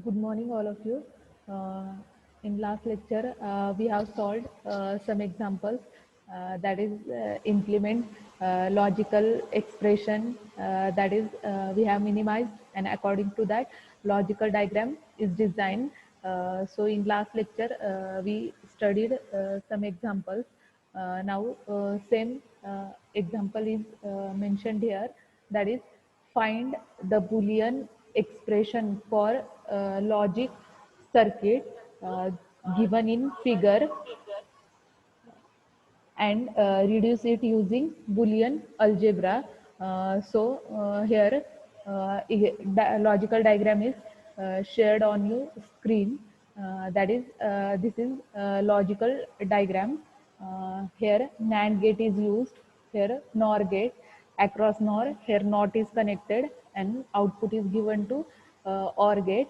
Good morning, all of you. Uh, in last lecture, we have solved some examples. That is, implement logical expression. That is, we have minimized, and according to that, logical diagram is designed. So, in last lecture, we studied some examples. Now, same example is mentioned here. That is, find the Boolean expression for logic circuit given in figure and reduce it using Boolean algebra. Here, logical diagram is shared on your screen. That is, this is logical diagram. Here, NAND gate is used. Here, NOR gate. Across NOR, here NOT is connected and output is given to OR gate.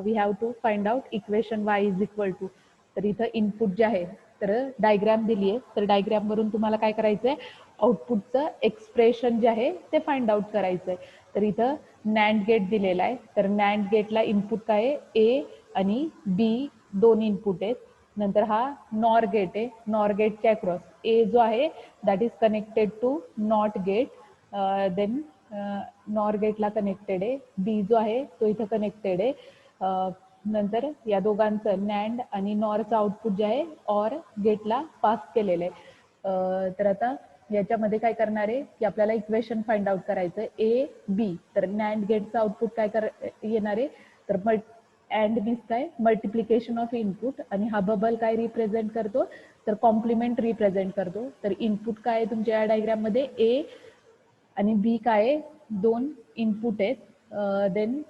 We have to find out equation y is equal to. तर इथं input जे आहे तर diagram दिली आहे, तर diagram वरून तुम्हाला काय करायचंय, आउटपुटचं एक्सप्रेशन जे आहे ते फाइंड आउट करायचंय. तर इथं नॅन्ड गेट दिलेला आहे, तर नॅन्ड गेटला इनपुट काय आहे, ए आणि बी दोन इनपुट आहेत. नंतर हा नॉर गेट आहे, नॉर गेटच्या अक्रॉस ए जो आहे that is connected to not gate, then NOR गेटला कनेक्टेड आहे, बी जो आहे तो इथं कनेक्टेड आहे. नंतर या दोघांचं नॅन्ड आणि नॉरचं आउटपुट जे आहे ऑर गेटला पास केलेलं आहे. तर आता याच्यामध्ये काय करणार आहे की आपल्याला इक्वेशन फाइंड आउट करायचं ए बी. तर नॅन्ड गेटचं आउटपुट काय येणार आहे, तर अँड मीन्स काय, मल्टिप्लिकेशन ऑफ इनपुट, आणि हा बबल काय रिप्रेझेंट करतो, तर कॉम्प्लिमेंट रिप्रेझेंट करतो. तर इनपुट काय आहे तुमच्या या डायग्राम मध्ये, ए आणि बी काय आहे, दोन इनपुट आहेत. देन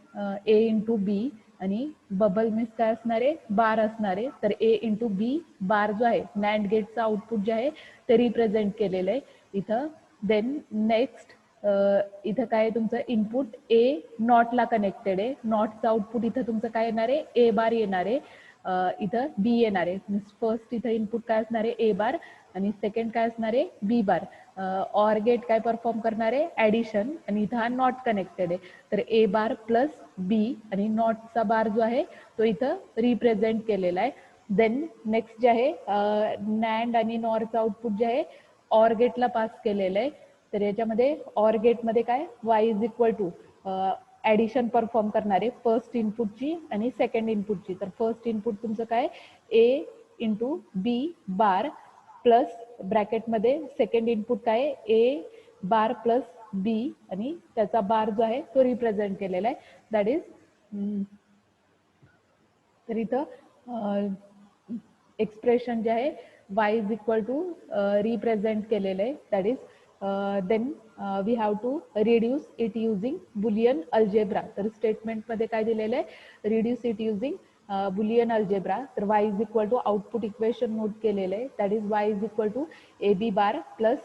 ए इंटू बी आणि बबल मीन्स काय असणार आहे, बार असणार आहे. तर ए इंटू बी बार जो आहे नॅन्ड गेटचा आउटपुट जे आहे ते रिप्रेझेंट केलेलं आहे इथं. देन नेक्स्ट इथं काय आहे तुमचं इनपुट ए नॉटला कनेक्टेड आहे, नॉटचं आउटपुट इथं तुमचं काय येणार आहे, ए बार येणार आहे. इथं बी येणार आहे. मीन्स फर्स्ट इथं इनपुट काय असणार आहे, ए बार, आणि सेकंड काय असणार आहे, बी बार. ऑर गेट काय परफॉर्म करणार आहे, ऍडिशन, आणि इथं हा नॉट कनेक्टेड आहे. तर ए बार प्लस बी आणि नॉटचा बार जो आहे तो इथं रिप्रेझेंट केलेला आहे. देन नेक्स्ट जे आहे नॅन्ड आणि नॉरचं आउटपुट जे आहे ऑर गेटला पास केलेलं आहे. तर याच्यामध्ये ऑर गेटमध्ये काय, Y is equal to addition perform करणार आहे फर्स्ट इनपुटची आणि सेकंड इनपुटची. तर फर्स्ट इनपुट तुमचं काय, A into B bar plus ब्रॅकेटमध्ये सेकंड इनपुट काय, ए बार प्लस बी आणि त्याचा बार जो आहे तो रिप्रेझेंट केलेला आहे. दॅट इज, तर इथं एक्सप्रेशन जे आहे y is equal to represent केलेलं आहे. That is then we have to reduce it using Boolean algebra. तर स्टेटमेंटमध्ये काय दिलेलं आहे, reduce it using Boolean algebra. तर y is equal to output equation note केलेलं आहे. That is y is equal to A B bar plus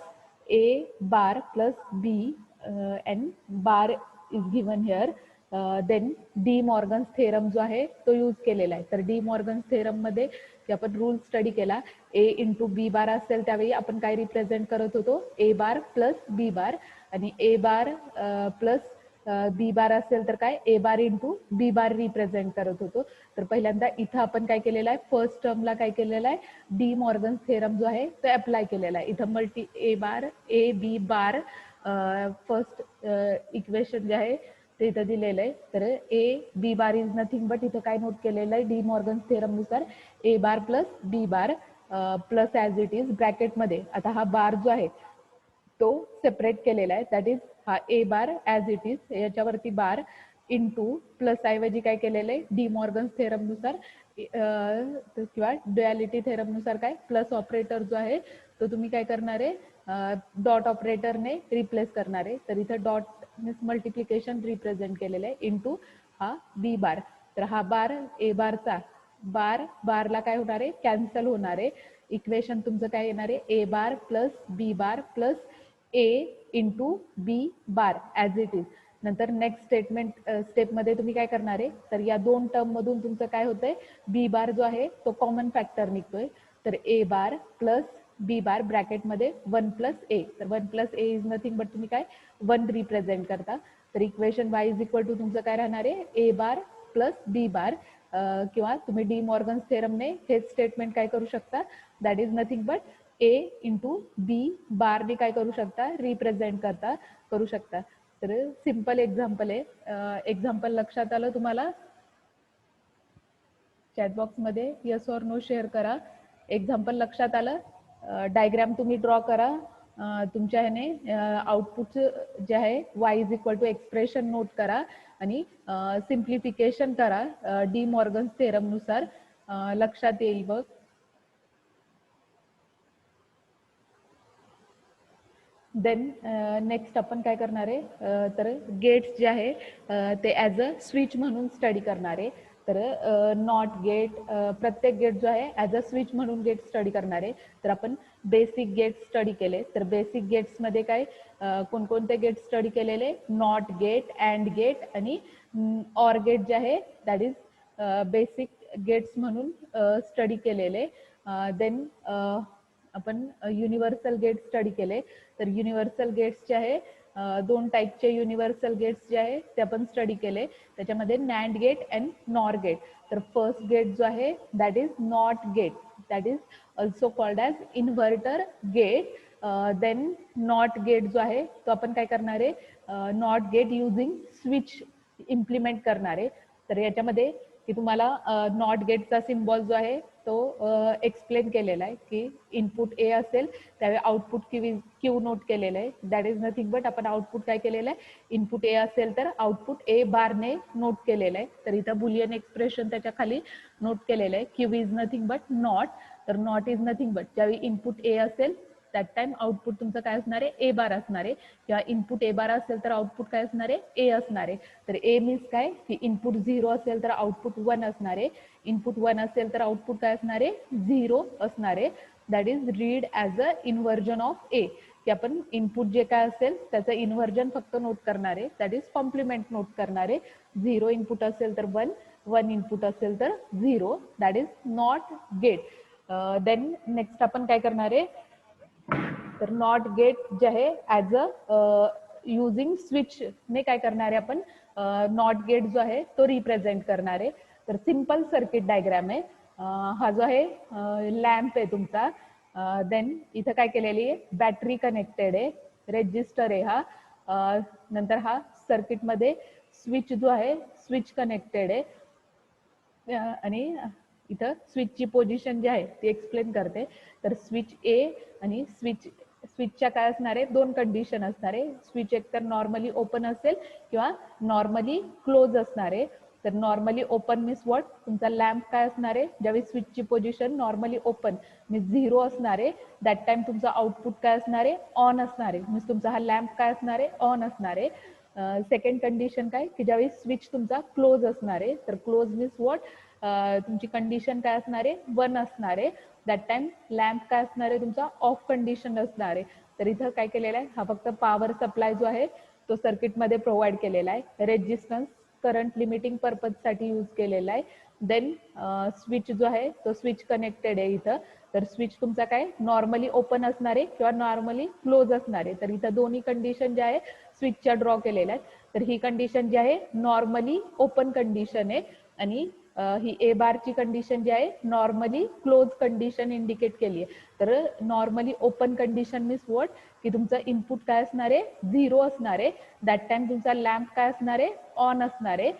A bar plus B N bar is given here. Then De Morgan's theorem जो आहे तो use केलेला आहे. तर D Morgan's theorem मध्ये आपण रूल स्टडी केला, ए इंटू बी बार असेल त्यावेळी आपण काय रिप्रेझेंट करत होतो, ए बार प्लस बी बार, आणि ए बार प्लस बी बार असेल तर काय, A bar into B bar represent करत होतो. तर पहिल्यांदा इथं आपण काय केलेलं आहे, फर्स्ट टर्मला काय केलेलं आहे, डी मॉर्गन्स थेरम जो आहे तो अप्लाय केलेला आहे. इथं multi A bar A B bar first equation जे आहे ते इथं दिलेलं आहे. तर A B bar is nothing but इथं काय नोट केलेलं आहे, डी मॉर्गन्स थेरम नुसार A bar plus B bar plus as it is ब्रॅकेटमध्ये. आता हा बार जो आहे तो सेपरेट केलेला आहे. दॅट इज हा ए बार ॲज इट इज, याच्यावरती बार इंटू प्लस ऐवजी काय केलेलं आहे, डी मॉर्गन्स थेरम नुसार किंवा ड्युॲलिटी थेरम नुसार काय, प्लस ऑपरेटर जो आहे तो तुम्ही काय करणार आहे, डॉट ऑपरेटरने रिप्लेस करणार आहे. तर इथं डॉट मीन्स मल्टिप्लिकेशन रिप्रेझेंट केलेलं आहे इंटू हा बी बार. तर हा बार ए बारचा बार बारला काय होणार आहे, कॅन्सल होणार आहे. इक्वेशन तुमचं काय येणार आहे, A bar plus B bar plus A into B bar as it is. नंतर नेक्स्ट स्टेपमध्ये तुम्ही काय करणार आहे, तर या दोन टर्म मधून तुमचं काय होतंय, बी बार जो आहे तो कॉमन फॅक्टर निघतोय. तर ए bar plus B bar ब्रॅकेटमध्ये 1 plus A. तर 1 plus A is nothing but तुम्ही काय 1 रिप्रेझेंट करता. तर equation y is equal to तुमचं काय राहणार आहे, A bar plus B bar, किंवा तुम्ही डी मॉर्गन्स थेरमने हेच स्टेटमेंट काय करू शकता, that is nothing but A into B बारने काय करू शकता, रिप्रेझेंट करू शकता. तर सिम्पल एक्झाम्पल आहे. एक्झाम्पल लक्षात आलं तुम्हाला? चॅटबॉक्समध्ये यस ऑर नो शेअर करा. एक्झाम्पल लक्षात आलं? डायग्राम तुम्ही ड्रॉ करा. तुमच्या ह्याने आउटपुट जे आहे Y is equal to expression note करा आणि सिम्प्लिफिकेशन करा डी मॉर्गन्स थेरमनुसार. लक्षात येईल बघ. देन नेक्स्ट आपण काय करणार आहे, तर गेट्स जे आहे ते ॲज अ स्विच म्हणून स्टडी करणार आहे. तर नॉट गेट, प्रत्येक गेट जो आहे ॲज अ स्विच म्हणून गेट स्टडी करणार आहे. तर आपण बेसिक गेट स्टडी केले. तर बेसिक गेट्समध्ये काय कोणकोणते गेट स्टडी केलेले, नॉट गेट, अँड गेट आणि ऑर गेट जे आहे दॅट इज बेसिक गेट्स म्हणून स्टडी केलेले. देन आपण युनिव्हर्सल गेट स्टडी केले. तर युनिव्हर्सल गेट्स जे आहे दोन टाईपचे युनिव्हर्सल गेट्स जे आहे ते आपण स्टडी केले. त्याच्यामध्ये NAND gate and NOR gate. तर फर्स्ट गेट जो आहे that is not gate, that is also called as inverter gate. Then not gate जो आहे तो आपण काय करणार आहे, not gate using switch implement करणार आहे. तर याच्यामध्ये की तुम्हाला नॉट गेटचा सिम्बॉल जो आहे तो एक्सप्लेन केलेला आहे की इनपुट ए असेल त्यावेळी आउटपुट क्यू नोट केलेलं आहे. दॅट इज नथिंग बट आपण आउटपुट काय केलेलं आहे, इनपुट ए असेल तर आउटपुट ए बारने नोट केलेलं आहे. तर इथं बुलियन एक्सप्रेशन त्याच्या खाली नोट केलेलं आहे. Q is nothing but not. तर नॉट इज नथिंग बट ज्यावेळी इनपुट ए असेल दॅट टाइम आउटपुट तुमचं काय असणार आहे, ए बार असणार आहे. किंवा इनपुट ए बार असेल तर आउटपुट काय असणार आहे, ए असणार आहे. तर ए मीन्स काय की इनपुट 0 असेल तर आउटपुट 1 असणार आहे. इनपुट 1 असेल तर आउटपुट काय असणार आहे, 0 असणार आहे. That is read as a inversion of A, की आपण इनपुट जे काय असेल त्याचं इन्व्हर्जन फक्त नोट करणार आहे. दॅट इज कॉम्प्लिमेंट नोट करणार आहे. 0 इनपुट असेल तर 1, 1 इनपुट असेल तर 0. That is not gate. Then next आपण काय करणार आहे, तर नॉट गेट जे आहे ॲज अ युझिंग स्विच ने काय करणार आहे आपण, नॉट गेट जो आहे तो रिप्रेझेंट करणार आहे. तर सिम्पल सर्किट डायग्राम आहे. हा जो आहे लॅम्प आहे तुमचा. देन इथं काय केलेली आहे, बॅटरी कनेक्टेड आहे, रेजिस्टर आहे हा. नंतर हा सर्किटमध्ये स्विच जो आहे स्विच कनेक्टेड आहे. आणि इथं स्विचची पोझिशन जी आहे ती एक्सप्लेन करते. तर स्विच ए आणि स्विचच्या काय असणार आहे, दोन कंडिशन असणार आहे. स्विच एकतर नॉर्मली ओपन असेल किंवा नॉर्मली क्लोज असणार आहे. तर नॉर्मली ओपन मीन्स व्हॉट, तुमचा लॅम्प काय असणार आहे, ज्यावेळी स्विचची पोझिशन नॉर्मली ओपन मीन्स 0 असणार आहे दॅट टाइम तुमचा आउटपुट काय असणार आहे, ऑन असणार आहे. मीन्स तुमचा हा लॅम्प काय असणार आहे, ऑन असणार आहे. सेकंड कंडिशन काय की ज्यावेळी स्विच तुमचा क्लोज असणार आहे. तर क्लोज मीन्स व्हॉट, तुमची कंडिशन काय असणार आहे, 1 असणार आहे. दॅट टाइम लॅम्प काय असणार आहे तुमचा, ऑफ कंडिशन असणार आहे. तर इथं काय केलेलं आहे, हा फक्त पॉवर सप्लाय जो आहे तो सर्किटमध्ये प्रोव्हाइड केलेला आहे. रेजिस्टन्स करंट लिमिटिंग पर्पजसाठी यूज केलेला आहे. देन स्विच जो आहे तो स्विच कनेक्टेड आहे इथं. तर स्विच तुमचा काय नॉर्मली ओपन असणार आहे किंवा नॉर्मली क्लोज असणार आहे. तर इथं दोन्ही कंडिशन ज्या आहे स्विचच्या ड्रॉ केलेल्या आहेत. तर ही कंडिशन जी आहे नॉर्मली ओपन कंडिशन आहे आणि ही ए बारची कंडिशन जी आहे नॉर्मली क्लोज कंडिशन इंडिकेट केली आहे. तर normally open condition means what, की तुमचं इनपुट काय असणार आहे, 0 असणार आहे. दॅट टाइम तुमचा लॅम्प काय असणार आहे, ऑन असणार आहे.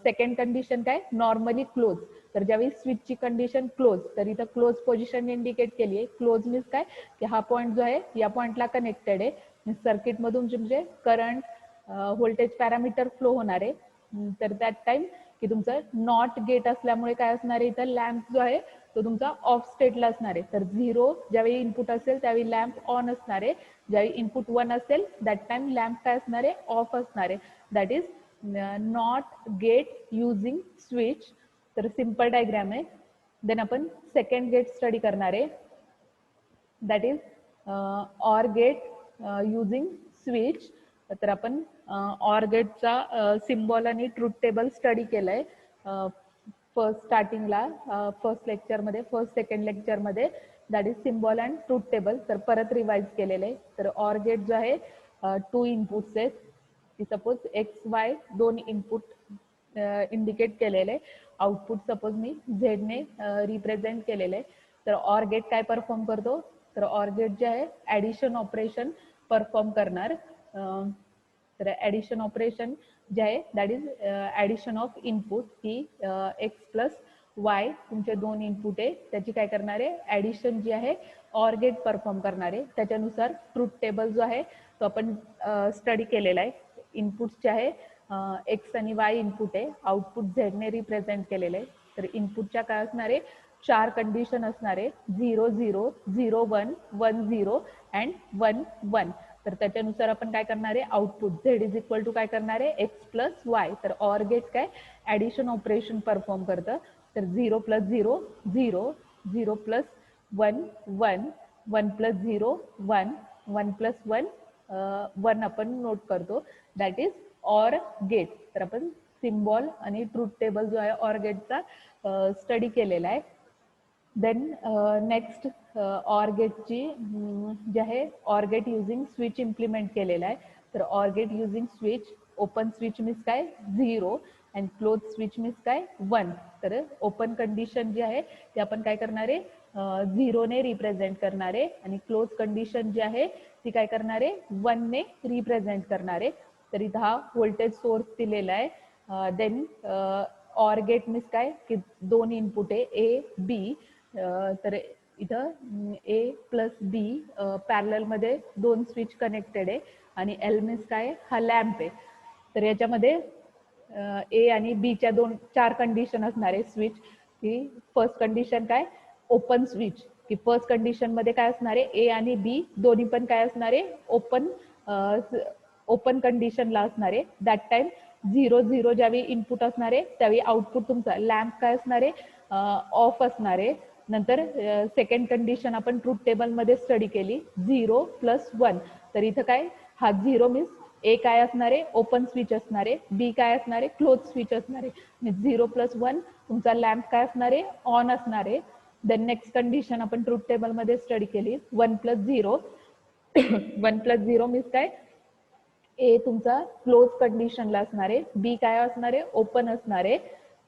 सेकंड कंडिशन काय, नॉर्मली क्लोज. तर ज्यावेळी स्विचची कंडिशन क्लोज, तर इथं क्लोज पोझिशन इंडिकेट केली आहे. क्लोज मीन्स काय की हा पॉईंट जो आहे या पॉईंटला कनेक्टेड आहे. सर्किटमधून तुमचे करंट व्होल्टेज पॅरामीटर फ्लो होणार आहे. तर दॅट टाइम की तुमचं नॉट गेट असल्यामुळे काय असणार आहे, इथं लॅम्प जो आहे तो तुमचा ऑफ स्टेटला असणार आहे. तर 0 ज्यावेळी इनपुट असेल त्यावेळी लॅम्प ऑन असणार आहे. ज्यावेळी इनपुट 1 असेल दॅट टाइम लॅम्प काय असणार आहे, ऑफ असणार आहे. That is not gate using switch. तर सिम्पल डायग्राम आहे. देन आपण सेकंड गेट स्टडी करणार आहे. That is or gate using switch. तर आपण ऑर गेटचा सिम्बॉल आणि ट्रूथ टेबल स्टडी केलंय फर्स्ट स्टार्टिंगला, फर्स्ट लेक्चरमध्ये, फर्स्ट सेकंड लेक्चरमध्ये. That is symbol and truth table. तर परत रिवाइज केलेलं आहे. तर ऑर गेट जो आहे 2 इनपुट्स आहेत, की suppose x Y 2 input indicate केलेलं आहे. आउटपुट सपोज मी झेडने रिप्रेझेंट केलेलं आहे. तर ऑर गेट काय परफॉर्म करतो, तर ऑर गेट जे आहे ॲडिशन ऑपरेशन परफॉर्म करणार. तर ॲडिशन ऑपरेशन जे आहे that is addition of input, की एक्स प्लस वाय तुमचे दोन इनपुट आहे, त्याची काय करणार आहे ॲडिशन जी आहे ऑर गेट परफॉर्म करणार आहे. त्याच्यानुसार ट्रूथ टेबल जो आहे तो आपण स्टडी केलेला आहे. इनपुट्स जे आहे एक्स आणि वाय इनपुट आहे, आउटपुट झेडने रिप्रेझेंट केलेलं आहे. तर इनपुटच्या काय असणार आहे, 4 कंडिशन असणार आहे, 0 0 0 1 1 0 अँड 1 1. तर त्याच्यानुसार आपण काय करणार आहे, output Z is equal to काय करणार आहे एक्स प्लस वाय. तर ऑर गेट काय ॲडिशन ऑपरेशन परफॉर्म करतं. तर 0 प्लस 0 0 0 प्लस 1 1 1 प्लस 0 1 1 प्लस 1 1 आपण नोट करतो, दॅट इज ऑर गेट. तर आपण सिम्बॉल आणि ट्रूथ टेबल जो आहे ऑर गेटचा स्टडी केलेला आहे. देन नेक्स्ट ऑर गेटची जे आहे or gate using switch implement केलेला आहे. तर or gate using switch, open switch means काय 0 अँड क्लोज स्विच मीन्स काय 1. तर ओपन कंडिशन जी आहे ते आपण काय करणार आहे 0 ने रिप्रेझेंट करणार आहे, आणि क्लोज कंडिशन जी आहे ती काय करणार आहे 1 ने रिप्रेझेंट करणार आहे. तर इथं हा व्होल्टेज सोर्स दिलेला आहे. देन ऑर गेट मीन्स काय की दोन इनपुट आहे ए बी. तर इथं ए प्लस बी पॅरललमध्ये दोन स्विच कनेक्टेड आहे, आणि एल मीन्स काय हा लॅम्प आहे. तर याच्यामध्ये ए आणि बीच्या 4 कंडिशन असणार आहे स्विच. की फर्स्ट कंडिशन काय ओपन स्विच, की फर्स्ट कंडिशन मध्ये काय असणार आहे ए आणि बी दोन्ही पण काय असणार आहे ओपन कंडिशनला असणार आहे. दॅट टाइम 0 0 ज्यावेळी इनपुट असणार आहे त्यावेळी आउटपुट तुमचा लॅम्प काय असणार आहे ऑफ असणार आहे. नंतर सेकंड कंडिशन आपण ट्रूथ टेबलमध्ये स्टडी केली 0 प्लस 1. तर इथं काय हा 0 मीन्स ए काय असणार आहे ओपन स्विच असणार आहे, बी काय असणार आहे क्लोज स्विच असणार आहे. 0 प्लस 1 तुमचा लॅम्प काय असणार आहे ऑन असणार आहे. देन नेक्स्ट कंडिशन आपण ट्रूथ टेबलमध्ये स्टडी केली 1 प्लस 0. 1 प्लस 0 मीन्स काय ए तुमचा क्लोज कंडिशनला असणार आहे, बी काय असणार आहे ओपन असणार आहे.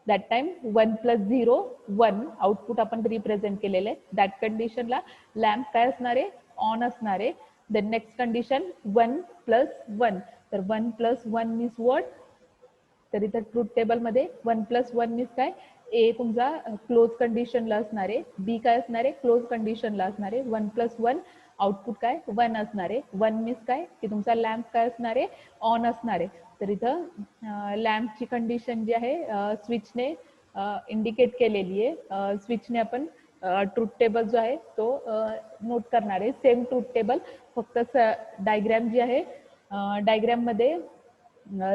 दॅट टाइम 1 प्लस 0 1 आउटपुट आपण रिप्रेझेंट केलेलं आहे. दॅट कंडिशनला लॅम्प काय असणार आहे ऑन असणार आहे. Then next condition 1 plus 1. तर 1 प्लस 1 मीन्स वॉट, तर इथं ट्रूथ टेबलमध्ये 1 प्लस 1 मीन्स काय ए तुमचा क्लोज कंडिशनला असणार आहे, बी काय असणार आहे क्लोज कंडिशनला असणार आहे. 1 प्लस 1 आउटपुट काय 1 असणार आहे. 1 मीन्स काय की तुमचा लॅम्प काय असणार आहे ऑन असणार आहे. तर इथं लॅम्पची कंडिशन जी आहे स्विचने इंडिकेट केलेली आहे. स्विचने आपण ट्रूथ टेबल जो आहे तो नोट करणार आहे. सेम ट्रूथ टेबल, फक्त डायग्रॅम जी आहे डायग्रॅममध्ये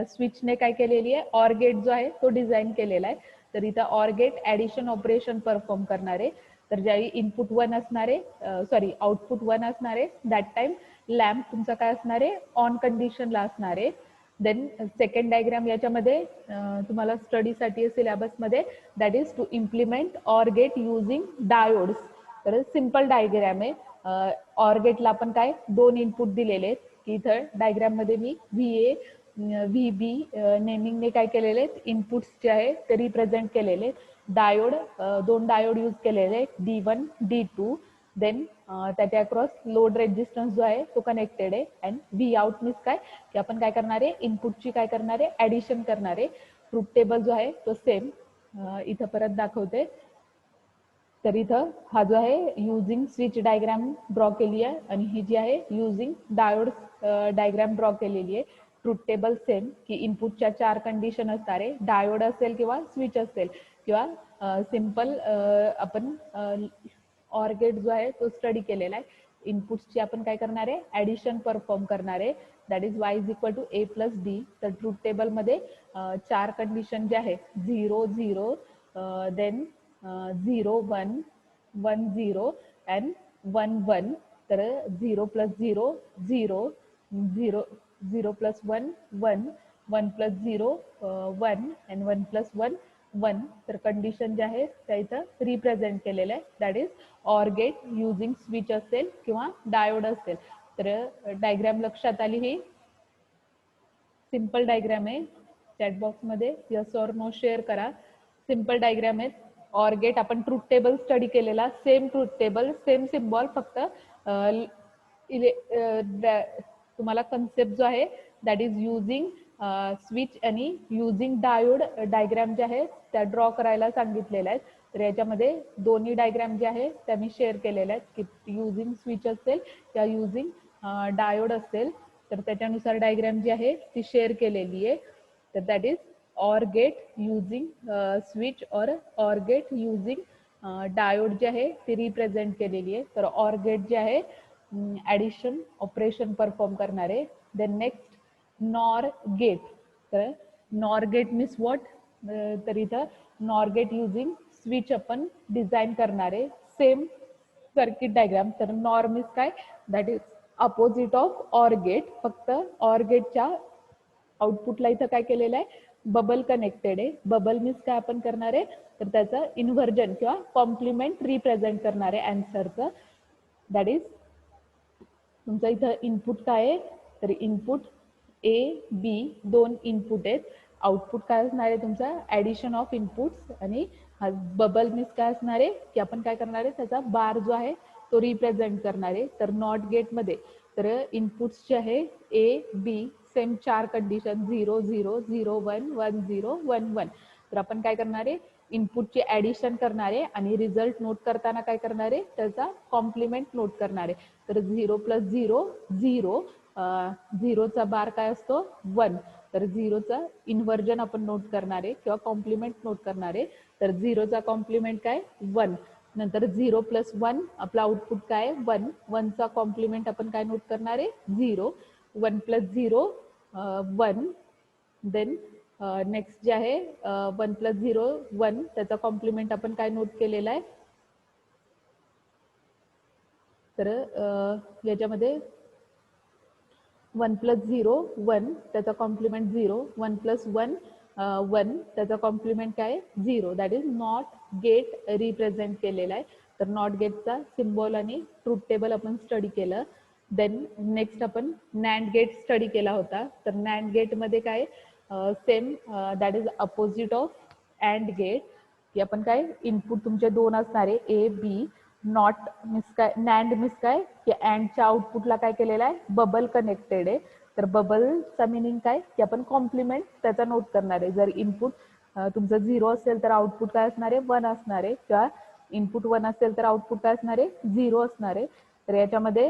स्विचने काय केलेली आहे ऑर गेट जो आहे तो डिझाईन केलेला आहे. तर इथं or gate addition operation perform करणार आहे. तर ज्यावेळी इनपुट 1 असणार आहे सॉरी आउटपुट 1 असणार आहे दॅट टाइम लॅम्प तुमचा काय असणार आहे ऑन कंडिशनला असणार आहे. देन सेकंड डायग्राम याच्यामध्ये तुम्हाला स्टडीसाठी सिलेबसमध्ये that is to implement or gate using diodes. तर सिम्पल डायग्राम आहे. ऑर गेटला आपण काय 2 इनपुट दिलेले आहेत, की इथं डायग्राममध्ये मी VA VB नेमिंगने काय केलेले आहेत इनपुट्स जे आहे ते रिप्रेझेंट केलेले. डायोड 2 डायोड यूज केलेले आहेत D1 D2. देन त्याच्या अक्रॉस लोड रेजिस्टन्स जो आहे तो कनेक्टेड आहे. अँड व्ही आउट मीन्स काय की आपण काय करणार आहे इनपुटची काय करणार आहे ॲडिशन करणार आहे. ट्रूथ टेबल जो आहे तो सेम इथं परत दाखवते. तर इथं हा जो आहे युझिंग स्विच डायग्राम ड्रॉ केली आहे, आणि ही जी आहे युझिंग डायोड डायग्राम ड्रॉ केलेली आहे. ट्रूथ टेबल सेम, की इनपुटच्या 4 कंडिशन असणार आहे, डायोड असेल किंवा स्विच असेल किंवा सिम्पल आपण ऑर गेट जो आहे तो स्टडी केलेला आहे. इनपुट्सची आपण काय करणार आहे ॲडिशन परफॉर्म करणार आहे, that is Y is equal to A plus D. तर ट्रूथ टेबलमध्ये 4 कंडिशन जे आहे 0 0 देन 0 1 1 0 अँड 1 1. तर 0 plus 0 0 0 0 plus 1 1 1 plus 0 1 and 1 plus 1 1. तर कंडिशन जे आहे त्या इथं रिप्रेझेंट केलेलं आहे, that is or gate using switch असेल किंवा डायोड असेल. तर डायग्राम लक्षात आली, ही सिंपल डायग्राम आहे. चॅट बॉक्समध्ये यस ऑर नो शेअर करा. सिम्पल डायग्राम आहे. ऑर गेट आपण ट्रूथ टेबल स्टडी केलेला, same truth table, same symbol, फक्त तुम्हाला कन्सेप्ट जो आहे दॅट इज युझिंग स्विच आणि युझिंग डायोड डायग्राम जे आहे त्या ड्रॉ करायला सांगितलेल्या आहेत. तर याच्यामध्ये दोन्ही डायग्राम जे आहे त्या मी शेअर केलेल्या आहेत की युझिंग स्विच असेल या युझिंग डायोड असेल तर त्याच्यानुसार डायग्राम जी आहे ती शेअर केलेली आहे. तर that is or gate using switch or gate using diode जे आहे ती रिप्रेझेंट केलेली आहे. तर ऑर गेट जे आहे ॲडिशन ऑपरेशन परफॉर्म करणारे. Then next NOR gate. तर नॉर गेट मीन्स वॉट, तर इथं नॉर गेट युझिंग स्विच आपण डिझाईन करणारे. Same circuit diagram. तर नॉर मीन्स काय, that is opposite of or gate. फक्त ऑर गेटच्या आउटपुटला इथं काय केलेलं आहे, बबल कनेक्टेड आहे. बबल मीन्स काय आपण करणार आहे, तर त्याचं इन्व्हर्जन किंवा कॉम्प्लिमेंट रिप्रेझेंट करणार आहे अँसरचं. दॅट इज तुमचं इथं इनपुट काय आहे, तर इनपुट ए बी दोन इनपुट आहेत. आउटपुट काय असणार आहे तुमचा, ॲडिशन ऑफ इनपुट्स. आणि हा बबल मीन्स काय असणार आहे की आपण काय करणार आहे, त्याचा बार जो आहे तो रिप्रेझेंट करणार आहे. तर नॉट गेटमध्ये तर इनपुट्स जे आहे ए बी सेम 4 कंडिशन 0 0 0 1 1 0 1 1. तर आपण काय करणार आहे, इनपुटची ॲडिशन करणार आहे आणि रिझल्ट नोट करताना काय करणार आहे, त्याचा कॉम्प्लिमेंट नोट करणार आहे. तर 0 + 0 0, 0चा बार काय असतो 1. तर 0चा इन्व्हर्जन आपण नोट करणार आहे किंवा कॉम्प्लिमेंट नोट करणार आहे. तर 0चा कॉम्प्लिमेंट काय 1. नंतर 0 + 1 आपला आउटपुट काय 1. 1चा कॉम्प्लिमेंट आपण काय नोट करणार आहे 0. 1 + 0 1. देन नेक्स्ट जे आहे 1 + 0 1, त्याचा कॉम्प्लिमेंट आपण काय नोट केलेला आहे, तर याच्यामध्ये 1 + 0 1, त्याचा कॉम्प्लिमेंट 0. 1 + 1 1, त्याचा कॉम्प्लिमेंट काय 0. That is not gate represent केलेला आहे. तर नॉट गेटचा सिम्बॉल आणि ट्रूथ टेबल आपण स्टडी केलं. देन नेक्स्ट आपण नॅन्ड गेट स्टडी केला होता. तर नॅन्ड गेटमध्ये काय same that is opposite of and gate, की आपण काय इनपुट तुमचे दोन असणारे ए बी. नॉट मीन्स काय, नॅन्ड मीन्स काय की अँडच्या आउटपुटला काय केलेलं आहे, बबल कनेक्टेड आहे. तर बबलचा मिनिंग काय की आपण कॉम्प्लिमेंट त्याचा नोट करणार आहे. जर इनपुट तुमचं 0 असेल तर आउटपुट काय असणार आहे 1 असणार आहे, किंवा इनपुट 1 असेल तर आउटपुट काय असणार आहे 0 असणार आहे. तर याच्यामध्ये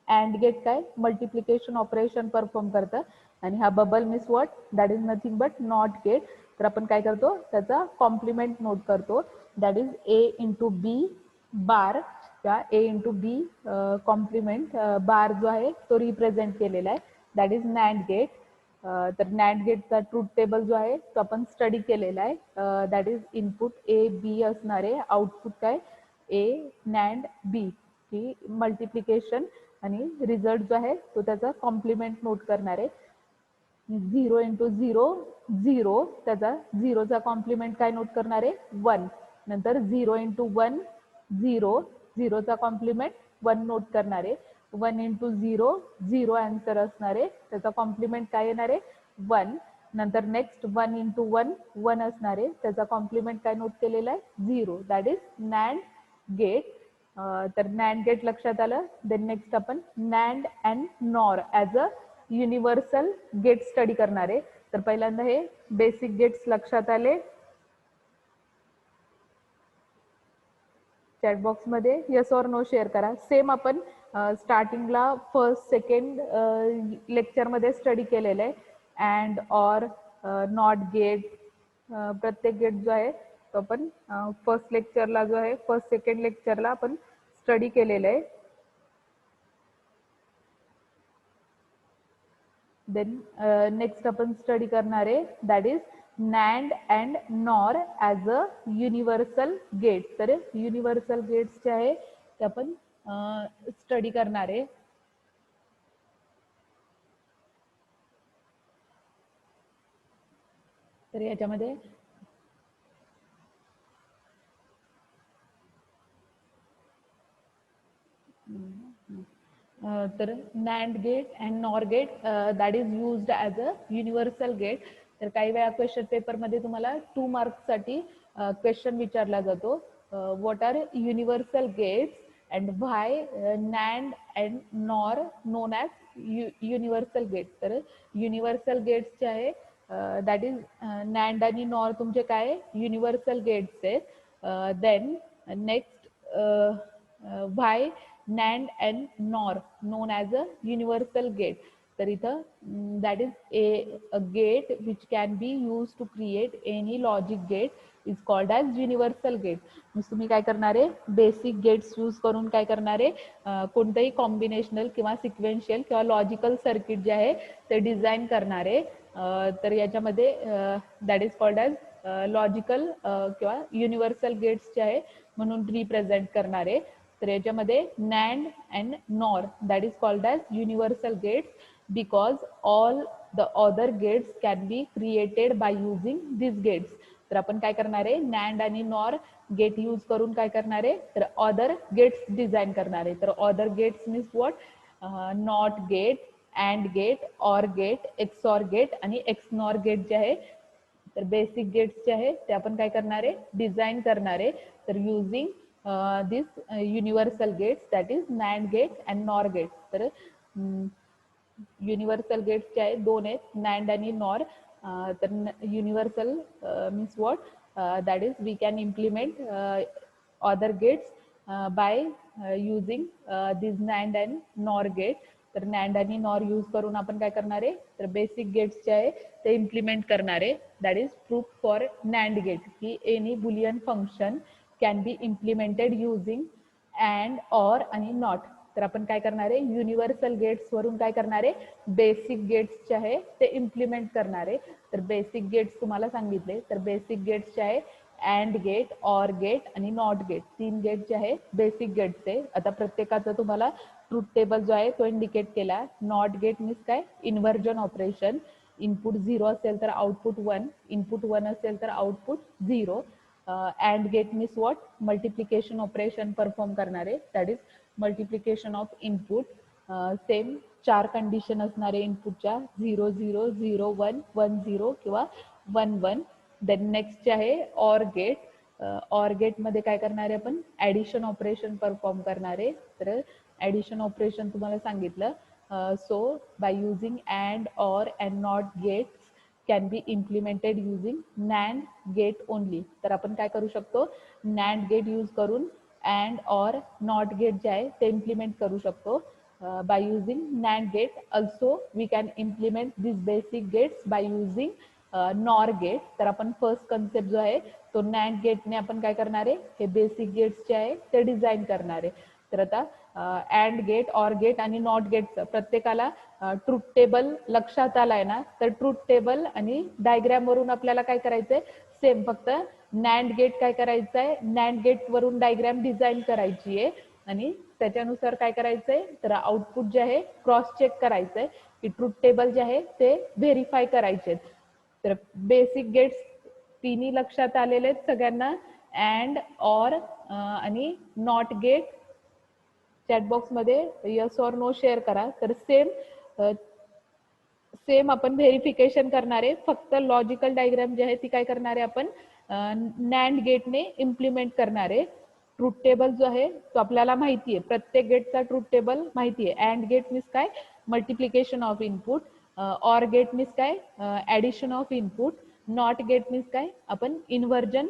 अँड गेट काय मल्टिप्लिकेशन ऑपरेशन परफॉर्म करतं. आणि हा bubble means what, that is nothing but not gate. तर आपण काय करतो, त्याचा कॉम्प्लिमेंट नोट करतो. That is A into B bar, किंवा ए इंटू बी कॉम्प्लिमेंट बार जो आहे तो रिप्रेझेंट केलेला आहे. That is NAND gate. तर नॅन्ड गेटचा ट्रूथ टेबल जो आहे तो आपण स्टडी केलेला आहे. That is input A B असणार आहे, आउटपुट काय ए नॅन्ड बी, की मल्टिप्लिकेशन आणि रिझल्ट जो आहे तो त्याचा कॉम्प्लिमेंट नोट करणार आहे. 0 × 0 0, त्याचा 0चा कॉम्प्लिमेंट काय नोट करणार आहे 1. नंतर 0 × 1 0, 0चा कॉम्प्लिमेंट 1 नोट करणार आहे. 1 × 0 0 आन्सर असणार आहे, त्याचा कॉम्प्लिमेंट काय येणार आहे 1. नंतर नेक्स्ट 1 × 1 1 असणार आहे, त्याचा कॉम्प्लिमेंट काय नोट केलेला आहे 0. That is NAND gate. तर नॅन्ड गेट लक्षात आलं. देन नेक्स्ट आपण NAND and NOR as a universal gate study करणार आहे. तर पहिल्यांदा हे बेसिक गेट्स लक्षात आले. चॅट बॉक्समध्ये यस ऑर नो शेअर करा. सेम आपण स्टार्टिंगला फर्स्ट सेकंड लेक्चरमध्ये स्टडी केलेलं आहे. अँड ऑर नॉट गेट, प्रत्येक गेट जो आहे तो आपण फर्स्ट लेक्चरला जो आहे फर्स्ट सेकंड लेक्चरला आपण स्टडी केलेलं आहे. देन नेक्स्ट आपण स्टडी करणार आहे that is NAND and NOR as a universal gate. तर युनिव्हर्सल गेट्स जे आहे ते आपण स्टडी करणार आहे. तर याच्यामध्ये तर NAND gate and NOR gate that is used as a universal gate. तर काही वेळा क्वेश्चन पेपरमध्ये तुम्हाला 2 मार्क्ससाठी क्वेश्चन विचारला जातो, what are universal gates and why NAND and NOR known as universal gate. तर युनिव्हर्सल गेट्स जे आहे दॅट इज नॅन्ड आणि नॉर तुमचे काय युनिव्हर्सल गेट्स आहेत. Then next why NAND and NOR known as a universal gate. तर इथं that is a gate which can be used to create any logic gate is called as universal gate. मग तुम्ही काय करणार आहे basic gates use करून काय करणार आहे कोणतंही कॉम्बिनेशनल किंवा सिक्वेन्शियल किंवा लॉजिकल सर्किट जे आहे ते डिझाईन करणार आहे. तर याच्यामध्ये that is called as logical किंवा युनिव्हर्सल गेट्स जे आहे म्हणून रिप्रेझेंट करणार आहे. तर याच्यामध्ये NAND and NOR that is called as universal gates because all the other gates can be created by using these gates. तर आपण काय करणार आहे NAND आणि NOR गेट यूज करून काय करणार आहे तर अदर गेट्स डिझाईन करणार आहे. तर other gates means what not gate, and gate, or gate, XOR gate आणि एक्सनॉर गेट जे आहे तर बेसिक गेट्स जे आहे ते आपण काय करणार आहे डिझाईन करणार आहे. तर using this universal gates that is NAND gate and NOR gate. तर युनिव्हर्सल गेट्स जे आहेत दोन आहेत NAND आणि NOR. तर universal means what that is we can implement other gates by using this NAND and NOR gate. तर NAND आणि NOR use करून आपण काय करणार आहे तर बेसिक गेट्स जे आहे ते इम्प्लिमेंट करणार आहे. That is proof for NAND gate की any Boolean function can be implemented using and OR आणि नॉट. तर आपण काय करणार आहे युनिव्हर्सल गेट्स वरून काय करणार आहे बेसिक गेट्स जे आहे ते इम्प्लिमेंट करणार आहे. तर बेसिक गेट्स तुम्हाला सांगितले तर बेसिक गेट्स जे आहे अँड गेट, ऑर गेट आणि नॉट गेट, 3 गेट जे आहे बेसिक गेट्स आहे. आता प्रत्येकाचं तुम्हाला ट्रूथ टेबल जो आहे तो इंडिकेट केला. नॉट गेट मीन्स काय इन्व्हर्जन ऑपरेशन, इनपुट 0 असेल तर आउटपुट 1, इनपुट 1 असेल तर output 0. AND gate means what multiplication operation perform करणारे that is multiplication of input. Same 4 condition असणारे इनपुटच्या 0 0 0 1 1 0 किंवा 1 1. देन नेक्स्ट जे आहे ऑर गेट. ऑर गेटमध्ये काय करणारे आपण ॲडिशन ऑपरेशन परफॉर्म करणारे. तर ॲडिशन ऑपरेशन तुम्हाला सांगितलं. So by using and, or and not gates can be implemented using NAND gate only. तर आपण काय करू शकतो NAND गेट यूज करून अँड, ऑर, नॉट गेट जे आहे ते इम्प्लिमेंट करू शकतो. By using NAND gate also we can implement this basic gates by using NOR gate. तर आपण फर्स्ट कन्सेप्ट जो आहे तो NAND गेटने आपण काय करणार आहे हे बेसिक गेट्स जे आहे ते डिझाईन करणार आहे. तर आता अँड गेट, ऑर गेट आणि नॉट गेटचं प्रत्येकाला ट्रूथ टेबल लक्षात आलाय ना. तर ट्रूथ टेबल आणि डायग्राम वरून आपल्याला काय करायचंय सेम फक्त NAND गेट काय करायचंय NAND गेट वरून डायग्राम डिझाईन करायची आहे आणि त्याच्यानुसार काय करायचंय तर आउटपुट जे आहे क्रॉस चेक करायचंय की ट्रूथ टेबल जे आहे ते व्हेरीफाय करायचे. तर बेसिक गेट्स तिन्ही लक्षात आलेले आहेत सगळ्यांना अँड, ऑर आणि नॉट गेट. चॅटबॉक्स मध्ये यस ऑर नो शेअर करा. तर सेम आपण व्हेरिफिकेशन करणार आहे. फक्त लॉजिकल डायग्राम जी आहे ती काय करणार आहे आपण NAND गेटने इम्प्लिमेंट करणार आहे. ट्रूथ टेबल जो आहे तो आपल्याला माहिती आहे प्रत्येक गेटचा ट्रूथ टेबल माहिती आहे. अँड गेट मीन्स काय multiplication of input, OR gate means काय addition of input, NOT gate means काय आपण इन्व्हर्जन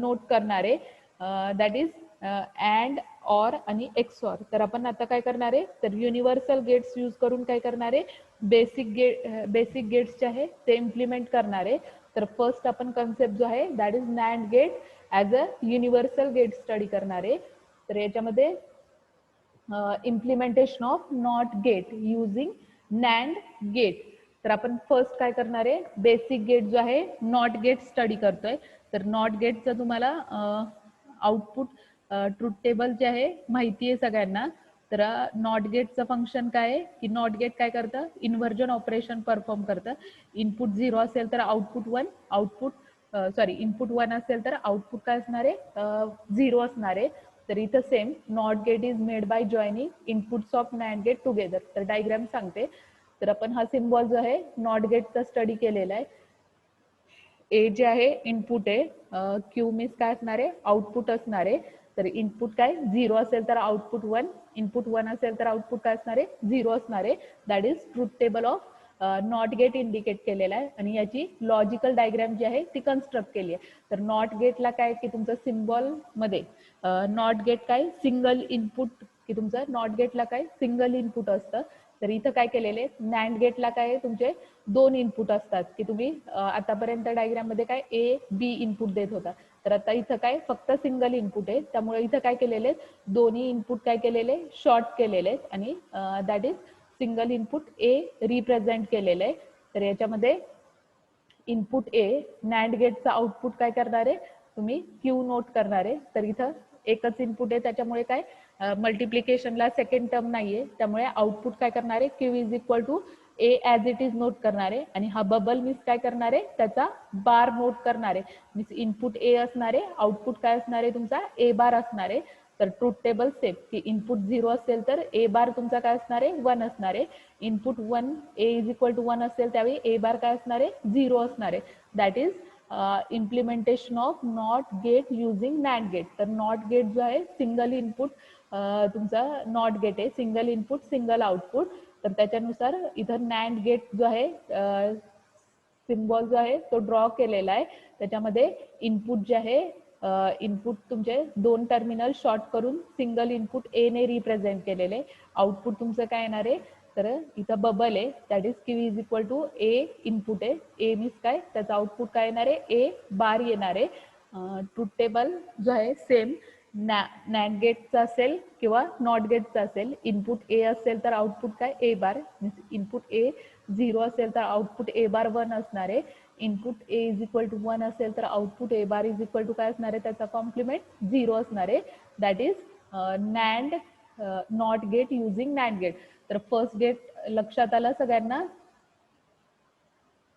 नोट करणार आहे दॅट इज अँड, ऑर आणि एक्सऑर. तर आपण आता काय करणार आहे तर युनिव्हर्सल गेट्स यूज करून काय करणार आहे बेसिक गेट्स जे आहे ते इम्प्लिमेंट करणार आहे. तर फर्स्ट आपण कन्सेप्ट जो आहे that is NAND gate as a universal gate study करणार आहे. तर याच्यामध्ये implementation of not gate using NAND gate. तर आपण फर्स्ट काय करणार आहे बेसिक गेट जो आहे नॉट गेट स्टडी करतोय. तर नॉट गेटचं तुम्हाला आउटपुट ट्रूथ टेबल जे आहे माहिती आहे सगळ्यांना. तर नॉट गेटचं फंक्शन काय आहे की नॉट गेट काय करतं इन्व्हर्जन ऑपरेशन परफॉर्म करतं. इनपुट 0 असेल तर आउटपुट 1, इनपुट 1 असेल तर आउटपुट काय असणार आहे 0 असणार आहे. तर इथं same not gate is made bye joining inputs of NAND get together. तर डायग्राम सांगते. तर आपण हा सिम्बॉल जो आहे नॉट गेटचा स्टडी केलेला आहे. ए जे आहे इनपुट आहे, क्यू मीन्स काय असणार आहे आउटपुट असणार आहे. तर इनपुट काय 0 असेल तर आउटपुट 1, इनपुट 1 असेल तर आउटपुट काय असणार आहे 0 असणार आहे. That is truth table of not gate indicate केलेला आहे आणि याची लॉजिकल डायग्राम जी आहे ती कन्स्ट्रक्ट केली आहे. तर नॉट गेटला काय की तुमचं सिम्बॉल मध्ये नॉट गेट काय सिंगल इनपुट की तुमचं नॉट गेटला काय सिंगल इनपुट असतं. तर इथं काय केलेले नॅन्ड गेटला काय तुमचे 2 इनपुट असतात की तुम्ही आतापर्यंत डायग्राम मध्ये काय ए बी इनपुट देत होता. तर आता इथं काय फक्त सिंगल इनपुट आहे. त्यामुळे इथं काय केलेले दोन्ही इनपुट काय केलेले शॉर्ट केलेले आणि that is single input A represent केलेलं आहे. तर याच्यामध्ये इनपुट ए नॅन्ड गेटचा आउटपुट काय करणार आहे तुम्ही क्यू नोट करणार आहे. तर इथं एकच इनपुट आहे त्याच्यामुळे काय मल्टिप्लिकेशनला सेकंड टर्म नाहीये. त्यामुळे आउटपुट काय करणार आहे Q is equal to A as it is note करणार आहे आणि हा बबल मीन्स काय करणार आहे त्याचा बार नोट करणार आहे. मीन्स इनपुट ए असणार आहे, आउटपुट काय असणार आहे तुमचा ए बार असणार आहे. तर ट्रूथ टेबल सेम की इनपुट 0 असेल तर ए बार तुमचा काय असणार आहे 1 असणार आहे. Input 1 A is equal to 1 असेल त्यावेळी ए बार काय असणार आहे 0 असणार आहे. That is implementation of not gate using NAND gate. तर नॉट गेट जो आहे सिंगल इनपुट तुमचा नॉट गेट आहे, सिंगल इनपुट सिंगल आउटपुट. तर त्याच्यानुसार इथं नॅन्ड गेट जो आहे सिम्बॉल जो आहे तो ड्रॉ केलेला आहे. त्याच्यामध्ये इनपुट जे आहे इनपुट तुमचे 2 टर्मिनल शॉर्ट करून सिंगल इनपुट ए ने रिप्रेझेंट केलेले. आउटपुट तुमचं काय येणार आहे तर इथं बबल आहे that is Q is equal to A input आहे, ए मीन्स काय त्याचा आउटपुट काय येणार आहे ए बार येणार आहे. ट्रूथ टेबल जो आहे सेम नॅन्ड गेटचा असेल किंवा नॉट गेटचा असेल. इनपुट ए असेल तर आउटपुट काय A bar means input A 0 असेल तर आउटपुट ए बार 1 असणार आहे. Input A is equal to 1 असेल तर output A bar is equal to काय असणार आहे त्याचा कॉम्प्लिमेंट 0 असणार आहे. That is NAND not gate using NAND gate. तर फर्स्ट गेट लक्षात आला सगळ्यांना,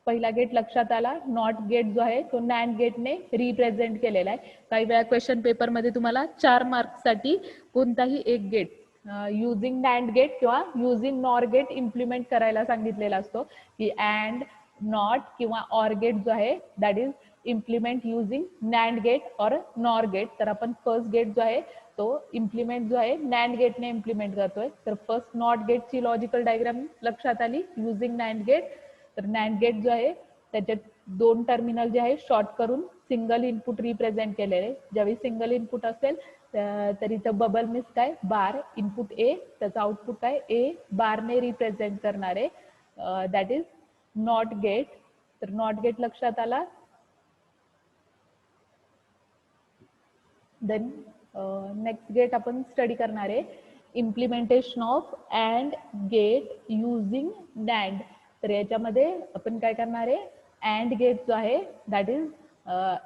पहिला गेट लक्षात आला. नॉट गेट जो आहे तो नॅन्ड गेटने रिप्रेझेंट केलेला आहे. काही वेळा क्वेश्चन पेपरमध्ये तुम्हाला 4 मार्क्ससाठी कोणताही एक गेट युझिंग नॅन्ड गेट किंवा युझिंग नॉर गेट इम्प्लिमेंट करायला सांगितलेला असतो की अँड नॉट किंवा ऑर गेट जो आहे that is implement using NAND gate or NOR gate. तर आपण फर्स्ट गेट जो आहे तो इम्प्लिमेंट जो आहे नॅन्ड गेटने इम्प्लिमेंट करतोय. तर फर्स्ट नॉट गेटची लॉजिकल डायग्राम लक्षात आली युझिंग नॅन्ड गेट. तर नॅन्ड गेट जो आहे त्याच्यात 2 टर्मिनल जे आहे शॉर्ट करून सिंगल इनपुट रिप्रेझेंट केलेले. ज्यावेळी सिंगल इनपुट असेल तर इथं बबल मीन्स काय बार इनपुट ए त्याचा आउटपुट काय ए बारने रिप्रेझेंट करणार आहे. That is not gate. तर नॉट गेट लक्षात आला. देन नेक्स्ट गेट आपण स्टडी करणार आहे implementation of and gate using NAND. तर याच्यामध्ये आपण काय करणार आहे अँड गेट जो आहे that is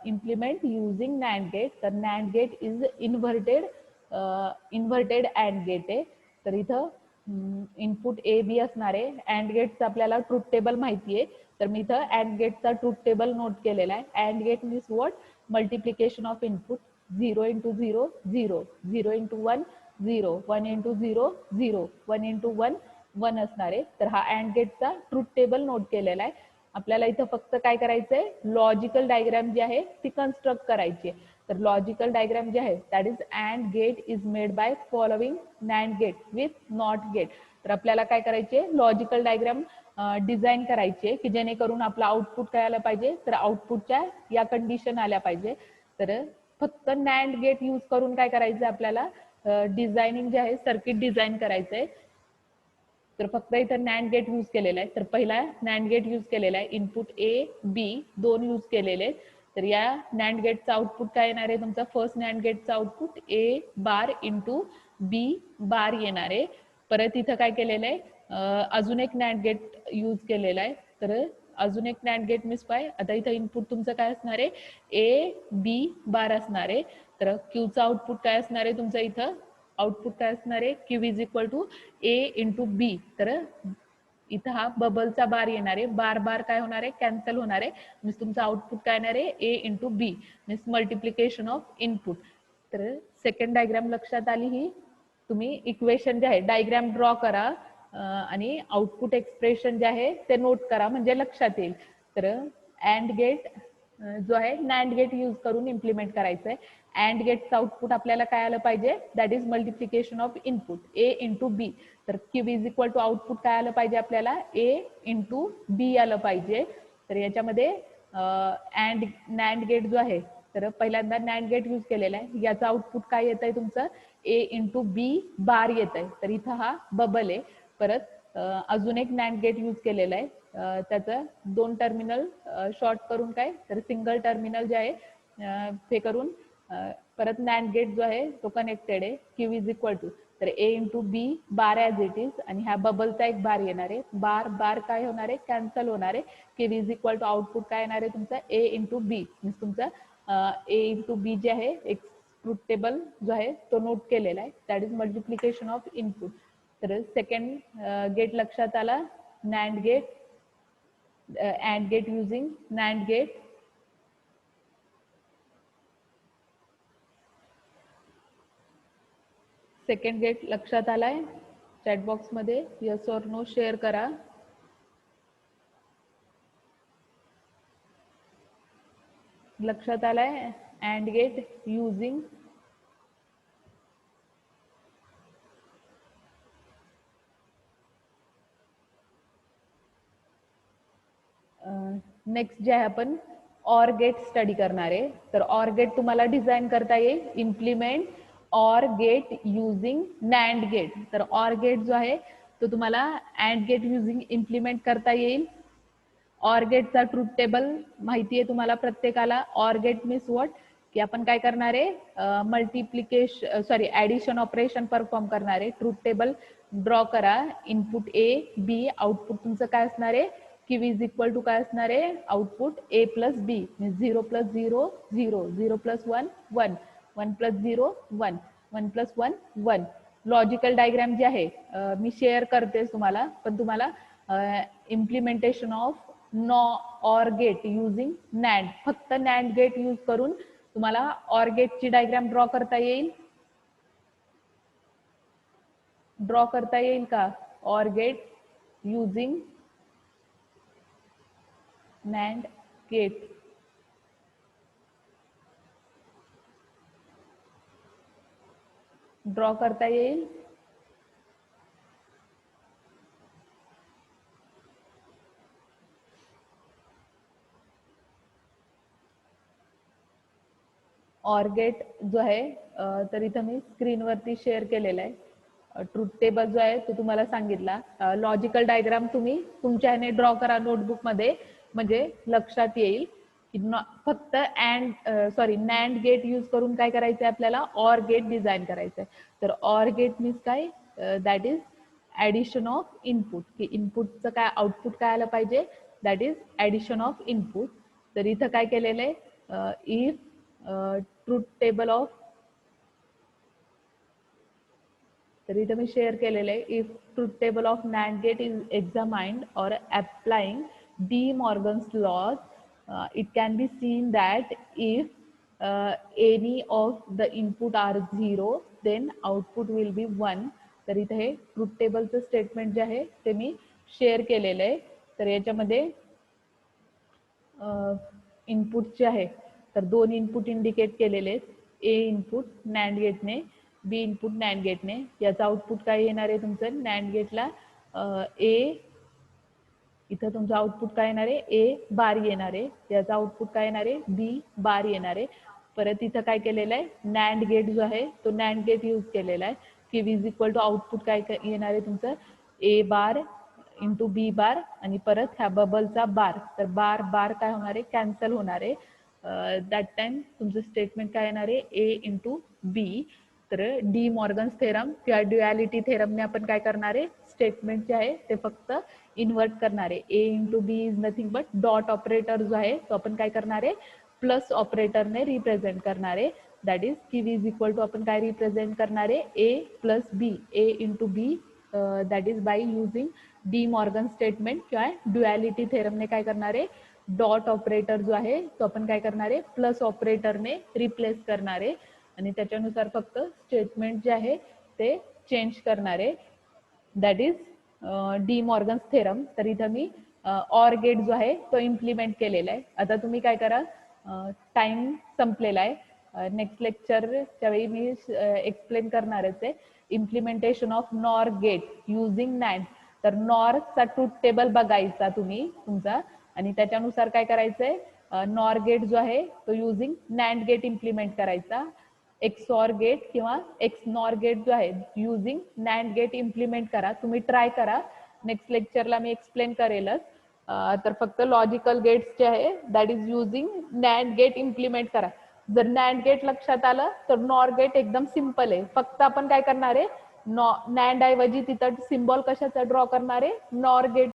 implement using NAND gate. तर NAND gate is inverted AND gate आहे. तर इथं इनपुट ए बी असणार आहे. अँड गेटचं आपल्याला ट्रूथ टेबल माहिती आहे. तर मी इथं अँड गेटचा ट्रूथ टेबल नोट केलेला आहे. And gate means what multiplication of input 0 into 0 0 0 into 1 0 1 into 0 0 1 into 1 1 असणार आहे. तर हा अँड गेटचा ट्रूथ टेबल नोट केलेला आहे. आपल्याला इथं फक्त काय करायचंय लॉजिकल डायग्राम जी आहे ती कन्स्ट्रक्ट करायची आहे. तर लॉजिकल डायग्राम जे आहे that is and gate is made by following NAND gate with not gate. तर आपल्याला काय करायचे लॉजिकल डायग्राम डिझाईन करायचे की जेणेकरून आपलं आउटपुट काय आलं पाहिजे तर आउटपुटच्या या कंडिशन आल्या पाहिजे. तर फक्त नॅन्ड गेट यूज करून काय करायचं आपल्याला डिझायनिंग जे आहे सर्किट डिझाईन करायचंय. तर फक्त इथं नॅन्ड गेट यूज केलेला आहे. तर पहिला नॅन्ड गेट यूज केलेला आहे इनपुट ए बी 2 यूज केलेले आहेत. तर या नॅन्ड गेटचा आउटपुट काय येणार आहे तुमचा फर्स्ट नॅन्ड गेटचा output A bar into B बार येणार आहे. परत इथं काय केलेलं आहे अजून एक नॅन्ड गेट यूज केलेला आहे. तर अजून एक नॅन्ड गेट मीन्स काय आता इथं इनपुट तुमचं काय असणार आहे ए बी बार असणार आहे. तर क्यूचा आउटपुट काय असणार आहे तुमचं इथं आउटपुट काय असणार आहे Q is equal to A into B. तर इथं हा बबलचा बार येणार आहे. बार बार काय होणार आहे कॅन्सल होणार आहे. मीन्स तुमचं आउटपुट काय येणार आहे A into B means multiplication of input. तर सेकंड डायग्राम लक्षात आली ही, तुम्ही इक्वेशन जे आहे डायग्राम ड्रॉ करा आणि आउटपुट एक्सप्रेशन जे आहे ते नोट करा म्हणजे लक्षात येईल. तर अँड गेट जो आहे नॅन्ड गेट यूज करून इम्प्लिमेंट करायचं आहे. अँड गेटचं आउटपुट आपल्याला काय आलं पाहिजे, that is multiplication of input A into B. तर Q is equal to output काय आलं पाहिजे आपल्याला, ए इंटू बी आलं पाहिजे. तर याच्यामध्ये अँड नॅन्ड गेट जो आहे, तर पहिल्यांदा नॅन्ड गेट यूज केलेला आहे. याचं आउटपुट काय येत आहे तुमचं, ए इंटू बी बार येत आहे. तर इथं हा बबल आहे. परत अजून एक नॅन्ड गेट यूज केलेला आहे. त्याचं दोन टर्मिनल शॉर्ट करून काय, तर सिंगल टर्मिनल जे आहे ते करून परत नॅन्ड गेट जो आहे तो कनेक्टेड आहे. क्यू इज इक्वल टू, तर A into B bar as it is, आणि ह्या बबलचा एक बार येणार आहे. बार बार काय होणार आहे, कॅन्सल होणार आहे. Q is equal to output काय येणार आहे तुमचा, ए इंटू बी. मीन्स तुमचा ए इंटू बी जे आहे एक ट्रूथ टेबल जो आहे तो नोट केलेला आहे. That is multiplication of input. तर सेकंड गेट लक्षात आला, NAND gate, and gate using NAND gate. Second gate लक्षात आलाय, चॅट बॉक्स मध्ये यस ऑर नो शेअर करा. लक्षात आलाय अँड गेट युझिंग नेक्स्ट जे आहे आपण ऑर गेट स्टडी करणार आहे. तर ऑर गेट तुम्हाला डिझाईन करता येईल, implement or gate using NAND gate. तर ऑर गेट जो आहे तो तुम्हाला अँड गेट युझिंग इम्प्लिमेंट करता येईल. ऑर गेटचा ट्रूथ टेबल माहिती आहे तुम्हाला प्रत्येकाला. ऑर गेट मीन्स व्हॉट, की आपण काय करणार आहे, मल्टिप्लिकेशन ऍडिशन ऑपरेशन परफॉर्म करणार आहे. ट्रूथ टेबल ड्रॉ करा. इनपुट ए बी, आउटपुट तुमचं काय असणार आहे, क्यू इज इक्वल टू काय असणार आहे, output A plus B. Means 0 plus 0 0, 0 plus 1 1, 1 plus 0 1, 1 plus 1 1. Logical diagram जे आहे मी शेअर करते तुम्हाला, पण तुम्हाला implementation of NOR gate using NAND, फक्त नॅन्ड गेट यूज करून तुम्हाला ऑर गेटची डायग्राम ड्रॉ करता येईल. ड्रॉ करता येईल का or gate using NAND gate. Draw करता येईल. ऑर गेट जो आहे तर इथं मी स्क्रीनवरती शेअर केलेला आहे. ट्रूथ टेबल जो आहे तो तुम्हाला सांगितला. लॉजिकल डायग्राम तुम्ही तुमच्या ह्याने ड्रॉ करा नोटबुकमध्ये, म्हणजे लक्षात येईल की फक्त नॅन्ड गेट यूज करून काय करायचं आहे आपल्याला, ऑर गेट डिझाईन करायचं आहे. तर ऑर गेट मीन्स काय, that is addition of input, की इनपुटचं काय आउटपुट काय आलं पाहिजे, that is addition of input. तर इथं काय केलेलं आहे, इफ ट्रूथ टेबल ऑफ, तर इथं मी शेअर केलेलं आहे, if truth table of NAND gate is examined or applying De Morgan's laws, it can be seen that if any of the input are 0 then output will be 1. तर इथे हे truth टेबलचं statement जे आहे ते मी share केलेलं आहे. तर याच्यामध्ये इनपुट जे आहे तर दोन इनपुट इंडिकेट केलेले आहेत, ए इनपुट नॅन्ड गेटने, बी इनपुट नॅन्ड गेटने. याचा आउटपुट काय येणार आहे तुमचं, नॅन्ड गेटला ए, इथं तुमचं आउटपुट काय येणार आहे, ए बार येणार आहे. याचा आउटपुट काय येणार आहे, बी बार येणार आहे. परत इथं काय केलेलं आहे, नॅन्ड गेट जो आहे तो नॅन्ड गेट यूज केलेला आहे. की इज इक्वल टू आउटपुट काय येणार आहे तुमचं, ए बार इंटू बी बार, आणि परत ह्या बबलचा बार. तर बार बार काय होणार आहे, कॅन्सल होणार आहे. दॅट टाइम तुमचं स्टेटमेंट काय येणार आहे, ए इंटू बी. तर डी मॉर्गन्स थेरम किंवा ड्युॲलिटी थेरमने आपण काय करणार आहे, स्टेटमेंट जे आहे ते फक्त इन्व्हर्ट करणार आहे. A into B is nothing but dot operator जो आहे तो आपण काय करणार आहे, प्लस ऑपरेटरने रिप्रेझेंट करणार आहे. That is Q is equal to आपण काय रिप्रेझेंट करणार आहे, A plus B, A into B, that is by using De Morgan statement किंवा ड्युॲलिटी थेरमने काय करणार आहे, डॉट ऑपरेटर जो आहे तो आपण काय करणार आहे, प्लस ऑपरेटरने रिप्लेस करणार आहे. आणि त्याच्यानुसार फक्त स्टेटमेंट जे आहे ते चेंज करणार आहे. That is D Morgan's theorem. तर इथं मी ऑर गेट जो आहे तो इम्प्लिमेंट केलेला आहे. आता तुम्ही काय करा, टाइम संपलेला आहे. नेक्स्ट लेक्चरच्या वेळी मी एक्सप्लेन करणारच आहे implementation of NOR gate using NAND. तर नॉरचा ट्रूथ टेबल बघायचा तुम्ही तुमचा आणि त्याच्यानुसार काय करायचंय, नॉर गेट जो आहे तो युझिंग नॅन्ड गेट इम्प्लिमेंट करायचा. एक्सऑर गेट किंवा एक्स नॉर गेट जो आहे युझिंग नॅन्ड गेट इम्प्लिमेंट करा. तुम्ही ट्राय करा, नेक्स्ट लेक्चरला मी एक्सप्लेन करेलच. तर फक्त लॉजिकल गेट्स जे आहे that is using NAND gate implement करा. जर नॅन्ड गेट लक्षात आलं तर नॉर गेट एकदम सिम्पल आहे. फक्त आपण काय करणार आहे, नॅन्ड ऐवजी तिथं सिम्बॉल कशाचा ड्रॉ करणार आहे, नॉर गेट